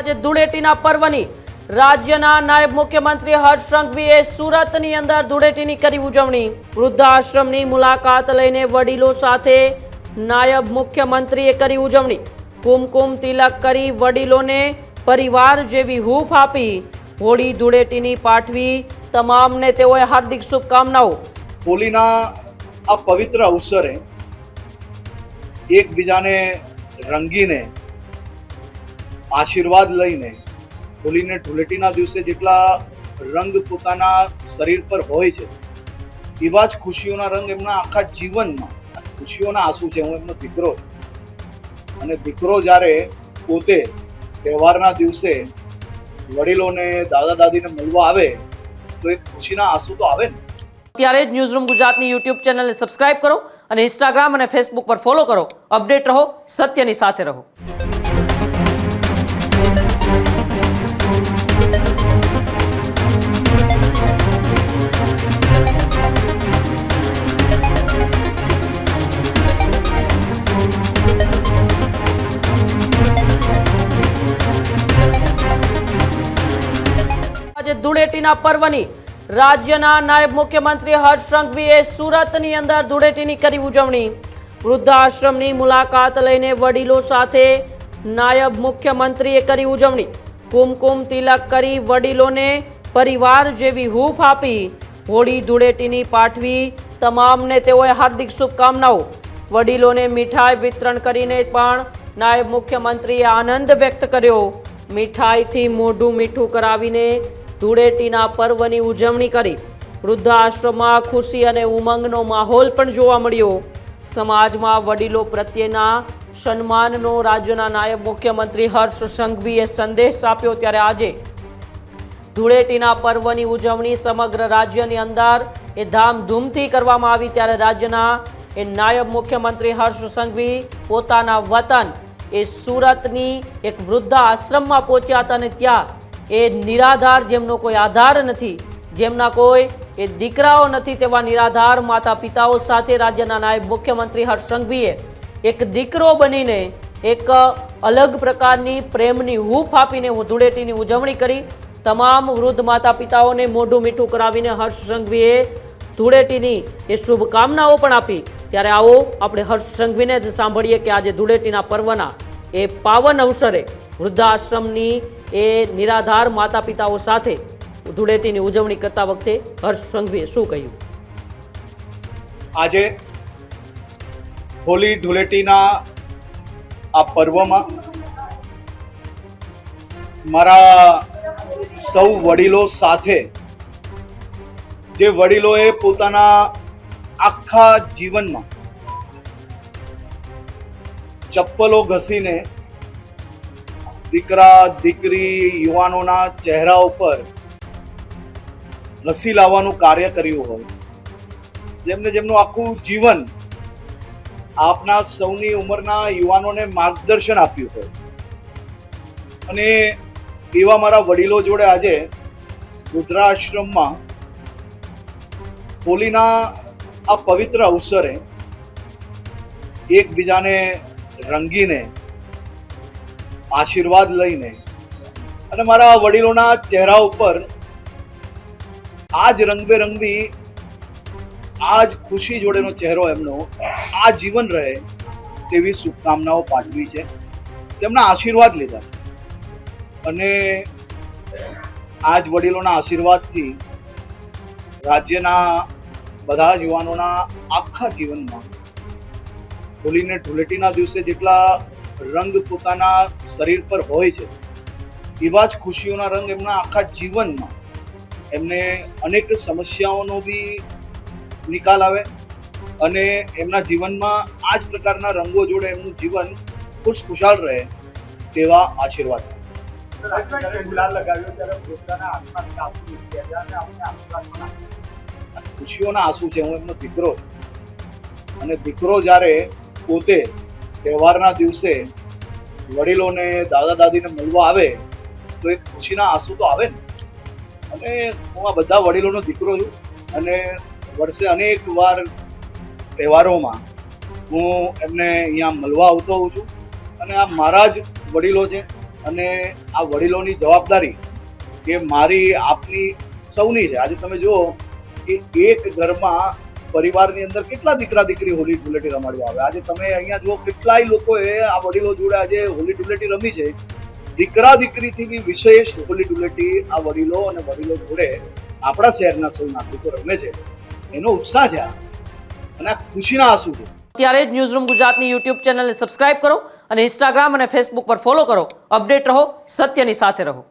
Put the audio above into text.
આજે ધૂળેટીના પર્વની રાજ્યના નાયબ મુખ્યમંત્રી હર્ષ સંઘવીએ સુરતની અંદર ધૂળેટીની કરી ઉજવણી। વૃદ્ધાશ્રમની મુલાકાત લઈને વડીલો સાથે નાયબ મુખ્યમંત્રીએ કરી ઉજવણી। કુમકુમ તિલક કરી વડીલોને પરિવાર જેવી હૂંફ આપી હોળી ધૂળેટીની પાઠવી તમામને તેઓએ હાર્દિક શુભકામનાઓ। હોલીના આ પવિત્ર અવસરે એકબીજાને રંગીને આશીર્વાદ લઈને હોલીને ધૂળેટીના દિવસે જેટલા રંગ પોતાના શરીર પર હોય છે એવા જ ખુશીઓના રંગ એમના આખા જીવનમાં ખુશીઓના આંસુ છે। હું એમનો દીકરો અને દીકરો જ્યારે પોતે તહેવારના દિવસે વડીલોને દાદા દાદીને મળવા આવે તો એક ખુશીના આંસુ તો આવે ને। ત્યારે જ ન્યૂઝરૂમ ગુજરાતની યુટ્યુબ ચેનલને સબસ્ક્રાઇબ કરો અને ઇન્સ્ટાગ્રામ અને ફેસબુક પર ફોલો કરો। અપડેટ રહો, સત્યની સાથે રહો। આજે ધૂળેટીના પર્વની રાજ્યના નાયબ મુખ્યમંત્રી હર્ષ સંઘવીએ સુરતની અંદર ધૂળેટીની કરી ઉજવણી। વૃદ્ધાશ્રમની મુલાકાત લઈને વડીલો સાથે નાયબ મુખ્યમંત્રીએ કરી ઉજવણી। કુમકુમ તિલક કરી વડીલોને પરિવાર જેવી હૂંફ આપી હોળી ધૂળેટીની પાઠવી તમામને તેઓએ હાર્દિક શુભકામનાઓ। વડીલોને મીઠાઈ વિતરણ કરીને પણ નાયબ મુખ્યમંત્રીએ આનંદ વ્યક્ત કર્યો। મીઠાઈથી મોઢું મીઠું કરાવીને ધૂળેટીના પર્વની ઉજવણી કરી। વૃદ્ધાશ્રમમાં ખુશી અને ઉમંગનો માહોલ પણ જોવા મળ્યો। સમાજમાં વડીલો પ્રત્યેના સન્માનનો રાજ્યના નાયબ મુખ્યમંત્રી હર્ષ સંઘવીએ સંદેશ આપ્યો। ત્યારે આજે ધૂળેટીના પર્વની ઉજવણી સમગ્ર રાજ્યની અંદર એ ધામધૂમથી કરવામાં આવી। ત્યારે રાજ્યના એ નાયબ મુખ્યમંત્રી હર્ષ સંઘવી પોતાના વતન એ સુરતની એક વૃદ્ધાશ્રમમાં પહોંચ્યા હતા અને ત્યાં એ નિરાધાર, જેમનો કોઈ આધાર નથી, જેમના કોઈ એ દીકરાઓ નથી, તેવા નિરાધાર માતા પિતાઓ સાથે રાજ્યના નાયબ મુખ્યમંત્રી હર્ષ સંઘવીએ એક દીકરો બનીને એક અલગ પ્રકારની પ્રેમની હૂંફ આપીને ધૂળેટીની ઉજવણી કરી। તમામ વૃદ્ધ માતા પિતાઓને મોઢું મીઠું કરાવીને હર્ષ સંઘવીએ ધૂળેટીની એ શુભકામનાઓ પણ આપી। ત્યારે આવો આપણે હર્ષ સંઘવીને જ સાંભળીએ કે આજે ધૂળેટીના પર્વના એ પાવન અવસરે વૃદ્ધાશ્રમની એ નિરાધાર માતા પિતાઓ સાથે ધૂળેટીની ઉજવણી કરતા વખતે હર્ષ સંઘવીએ શું કહ્યું। આજે હોલી ધૂળેટીના આ પર્વમાં મારા સૌ વડીલો સાથે, જે વડીલોએ પોતાના આખા જીવનમાં ચપ્પલો ઘસીને દીકરા દીકરી યુવાનોના ચહેરા ઉપર હસી લાવવાનું કાર્ય કર્યું હોય, જેમનું આખું જીવન આપના સૌની ઉંમરના યુવાનોને માર્ગદર્શન આપ્યું હોય, અને એવા મારા વડીલો જોડે આજે વૃદ્ધાશ્રમમાં હોલીના આ પવિત્ર અવસરે એકબીજાને રંગીને આશીર્વાદ લઈને અને મારા વડીલોના ચહેરા ઉપર આજ રંગબેરંગી, આજ ખુશી જોડેનો ચહેરો એમનો આ જીવન રહે તેવી શુભકામનાઓ પાઠવી છે। તેમના આશીર્વાદ લીધા છે અને આજ વડીલોના આશીર્વાદથી રાજ્યના બધા જ યુવાનોના આખા જીવનમાં હોલીને ધૂળેટીના દિવસે જેટલા રંગ પોતાના શરીર પર હોય છે એવા જ ખુશીઓના રંગ એમના આખા જીવનમાં એમને અનેક સમસ્યાઓનો બી નિકાલ આવે અને એમના જીવનમાં આ જ પ્રકારના રંગો જોડે એમનું જીવન ખુશખુશાલ રહે તેવા આશીર્વાદ। ખુશીઓના આંસુ છે। હું એમનો દીકરો અને દીકરો જ્યારે પોતે તહેવારના દિવસે વડીલોને દાદા દાદીને મળવા આવે તો એક ખુશીના આંસુ તો આવે ને। અને હું આ બધા વડીલોનો દીકરો છું અને વર્ષે અનેક વાર તહેવારોમાં હું એમને અહીંયા મળવા આવતો હોઉં છું અને આ મારા જ વડીલો છે અને આ વડીલોની જવાબદારી કે મારી આપની સૌની છે. આજે તમે જુઓ કે એક ઘરમાં પરિવારની અંદર કેટલા દીકરા દીકરી હોલી ધૂળેટી રમાડવા આવે. આજે તમે અહીંયા જુઓ કેટલાય લોકોએ આ વડીલો જોડે આજે હોલી ધૂળેટી રમી છે. દીકરા દીકરીથી બી વિશેષ હોલી ધૂળેટી આ વડીલો અને વડીલો જોડે આપણા શહેરના સૌ નાગરિકો રમે છે. એનો ઉત્સાહ છે અને આ ખુશીના આંસુ છે. ત્યારે જ ન્યૂઝરૂમ ગુજરાતની યુટ્યુબ ચેનલને સબસ્ક્રાઇબ કરો અને ઇન્સ્ટાગ્રામ અને ફેસબુક પર ફોલો કરો. અપડેટ રહો, સત્યની સાથે રહો.